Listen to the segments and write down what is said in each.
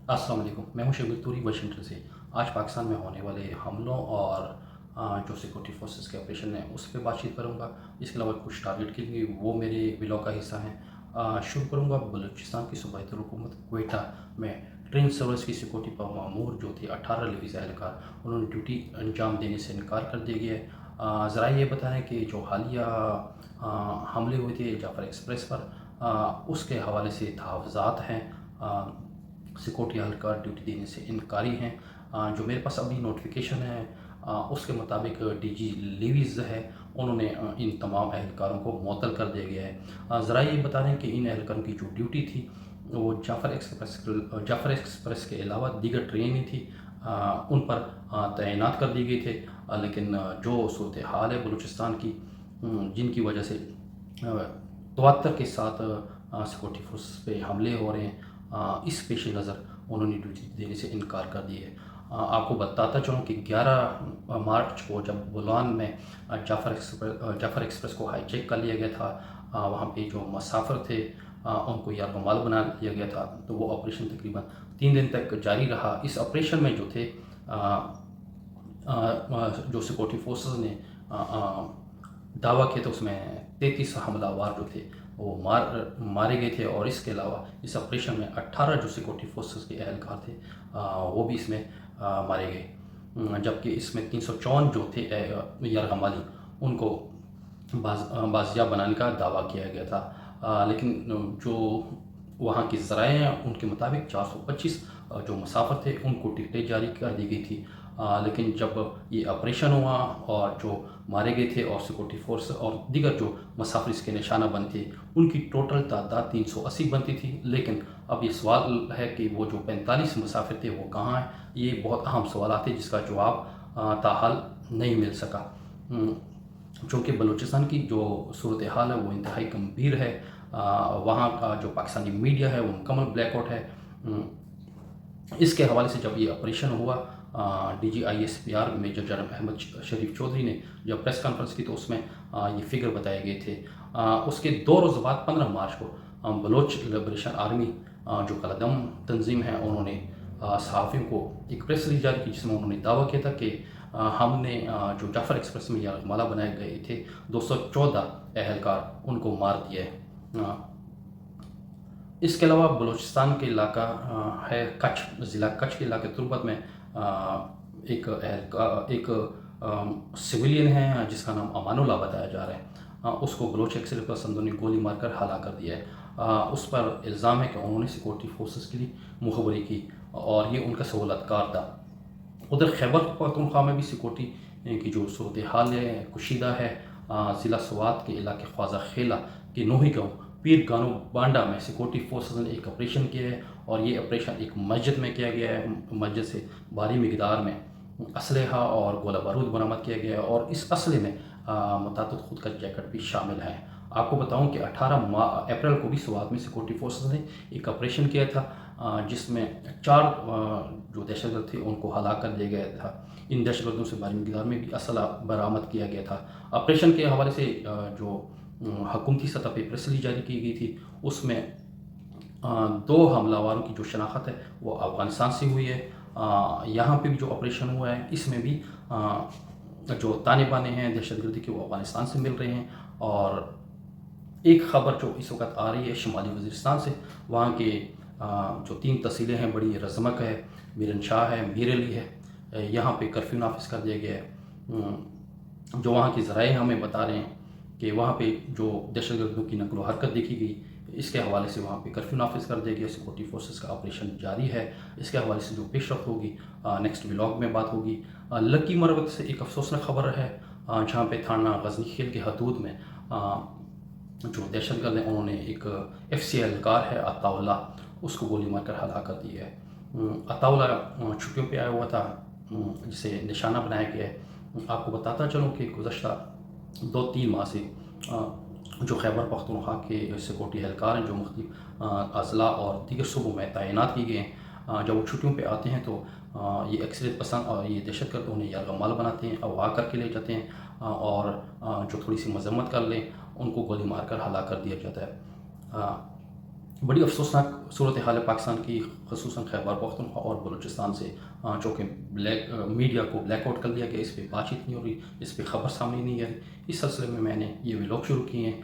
अस्सलाम वालेकुम। मैं हूं शबीर तूरी वाशिंगटन से। आज पाकिस्तान में होने वाले हमलों और जो सिक्योरिटी फोर्सेस के ऑपरेशन हैं उस पर बातचीत करूंगा। इसके अलावा कुछ टारगेट के लिए वो मेरे ब्लॉग का हिस्सा हैं। शुरू करूंगा बलूचिस्तान की सूबाई हुकूमत क्वेटा में ट्रेन सर्विस की सिक्योरिटी पर मामूर जो थे 18 लिवीज़ एहलकार, उन्होंने ड्यूटी अंजाम देने से इनकार कर दिया गया है। ज़रा ये बताएं कि जो हालिया हमले हुए थे जाफ़र एक्सप्रेस पर, उसके हवाले से तहफ़्फ़ुज़ात हैं। सिक्योरिटी एहलकार ड्यूटी देने से इनकारी हैं। जो मेरे पास अभी नोटिफिकेशन है उसके मुताबिक डीजी लिवीज़ है, उन्होंने इन तमाम एहलकारों को मुअत्तल कर दिया गया है। ज़रा ये बता दें कि इन एहलकारों की जो ड्यूटी थी वो जाफ़र एक्सप्रेस के अलावा दीगर ट्रेनें थी उन पर तैनात कर दिए गए थे। लेकिन जो सूरत हाल है बलूचिस्तान की, जिनकी वजह से तवत्तर के साथ सिक्योरिटी फोर्स पे हमले हो रहे हैं, इस पेश नज़र उन्होंने ड्यूटी देने से इनकार कर दिया है। आपको बताता चलूँ कि 11 मार्च को जब बुलवान में जाफ़र एक्सप्रेस को हाईजैक कर लिया गया था, वहाँ पे जो मुसाफिर थे उनको यरगमाल बना दिया गया था। तो वो ऑपरेशन तकरीबन 3 दिन तक जारी रहा। इस ऑपरेशन में जो थे जो सिक्योरिटी फोर्सेस ने दावा किया था उसमें 33 हमलावर जो थे वो मारे गए थे। और इसके अलावा इस ऑपरेशन में 18 जो सिक्योरिटी फोर्सेस के एहलकार थे वो भी इसमें मारे गए। जबकि इसमें 354 जो थे यरगमाली, उनको बाजियाब बनाने का दावा किया गया था। लेकिन जो वहाँ की ज़राए हैं उनके मुताबिक 425 जो मुसाफिर थे उनको टिकटें जारी कर दी गई थी। लेकिन जब ये ऑपरेशन हुआ और जो मारे गए थे और सिक्योरिटी फोर्स और दीगर जो मुसाफिर इसके निशाना बंद थे उनकी टोटल तादाद 380 बनती थी। लेकिन अब ये सवाल है कि वो जो 45 मुसाफिर थे वो कहाँ हैं। ये बहुत अहम सवाल थे जिसका जवाब ताहाल नहीं मिल सका। चूँकि बलूचिस्तान की जो सूरत हाल है वो इंतहाई गंभीर है। वहाँ का जो पाकिस्तानी मीडिया है वो मुकम्मल ब्लैकआउट है। इसके हवाले से जब ये ऑपरेशन हुआ, DGISPR मेजर जनरल अहमद शरीफ चौधरी ने जब प्रेस कॉन्फ्रेंस की तो उसमें ये फिगर बताए गए थे। उसके 2 रोज़ बाद 15 मार्च को बलोच लिबरेशन आर्मी जो कलदम तंजीम है, उन्होंने सहाफ़ियों को एक प्रेस रिलीज जारी की जिसमें उन्होंने दावा किया था कि हमने जो जाफ़र एक्सप्रेस में यरगमाला बनाए गए थे 214 एहलकार उनको मार दिया है। इसके अलावा बलूचिस्तान के इलाका है कच्छ, ज़िला कच्छ के इलाके तुर्बत में एक सिविलियन है जिसका नाम अमानुल्लाह बताया जा रहा है। उसको बलोच एक्सरे पसंदों ने गोली मारकर हलाक कर दिया है। उस पर इल्ज़ाम है कि उन्होंने सिक्योरिटी फोर्सेस के लिए मुखबरी की और ये उनका सहूलतकार था। उधर खैबर पख्तूनख्वा में भी सिक्योरिटी की जो सूरत हाल है कुशीदा है। ज़िला स्वात के इलाके ख्वाजा खेला के नोही गाँव पीर गानो बांडा में सिक्योरिटी फोर्सेस ने एक ऑपरेशन किया है और ये ऑपरेशन एक मस्जिद में किया गया है। मस्जिद से भारी मिकदार में असलहा और गोला बारूद बरामद किया गया है और इस असले में मुताबिक खुद का जैकेट भी शामिल है। आपको बताऊं कि 18 अप्रैल को भी स्वात में सिक्योरिटी फोर्सेस ने एक ऑपरेशन किया था जिसमें 4 जो दहशतगर्द थे उनको हलाक कर दिया गया था। इन दहशतगर्दों से भारी मिकदार में भी असला बरामद किया गया था। ऑपरेशन के हवाले से जो हुकूमती सतह पर प्रेस रिलीज जारी की गई थी उसमें 2 हमलावरों की जो शनाख्त है वो अफ़गानिस्तान से हुई है। यहाँ पे भी जो ऑपरेशन हुआ है इसमें भी जो ताने बाने हैं दहशतगर्दी के वो अफ़गानिस्तान से मिल रहे हैं। और एक ख़बर जो इस वक्त आ रही है शुमाली वज़ीरिस्तान से, वहाँ के जो 3 तहसीलें हैं बड़ी रज़मक है, मीरन शाह है, मीर अली है, यहाँ पे कर्फ्यू नाफिज कर दिया गया है। जो वहाँ की ज़राए हमें बता रहे हैं कि वहाँ पे जो दहशतगर्दों की नकलो हरकत देखी गई, इसके हवाले से वहाँ पे कर्फ्यू नाफिज कर दिया गया। सिक्योरिटी फोर्सेस का ऑपरेशन जारी है। इसके हवाले से जो पेशरफ्त होगी नेक्स्ट व्लॉग में बात होगी। लकी मरवत से एक अफसोसनाक खबर है जहाँ पे थाना गजनी खेल के हदूद में जो दहशतगर्द हैं उन्होंने एक FC एहलकार है अताउल्ला, उसको गोली मारकर हलाक कर दिया है। अताउल्ला छुट्टियों पे आया हुआ था जिसे निशाना बनाया गया है। आपको बताता चलूँ कि गुज़श्ता 2-3 माह से जो खैबर पख्तूनख्वा के सिक्योरिटी एहलकार हैं जो मुख्तलिफ अज़ला और दीगर सूबों में तैनात किए गए हैं, जब वो छुट्टियों पे आते हैं तो ये एक्सरे पसंद और ये दहशतगर्द उन्हें यरगमाल बनाते हैं, अगवा करके ले जाते हैं और जो थोड़ी सी मजम्मत कर लें उनको गोली मार कर हलाक कर दिया जाता है। بڑی افسوسناک صورت حال ہے پاکستان کی، خصوصاً خیبر پختونخوا اور بلوچستان سے، چونکہ میڈیا کو بلیک آؤٹ کر دیا گیا، اس پہ بات چیت نہیں ہو رہی، اس پہ خبر سامنے نہیں آ رہی۔ اس سلسلے میں میں نے یہ ولاگ شروع کیے ہیں۔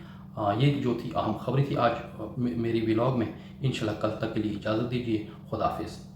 یہ جو تھی اہم خبریں تھی آج میری ولاگ میں۔ انشاءاللہ کل تک کے لیے اجازت دیجیے، خدا حافظ۔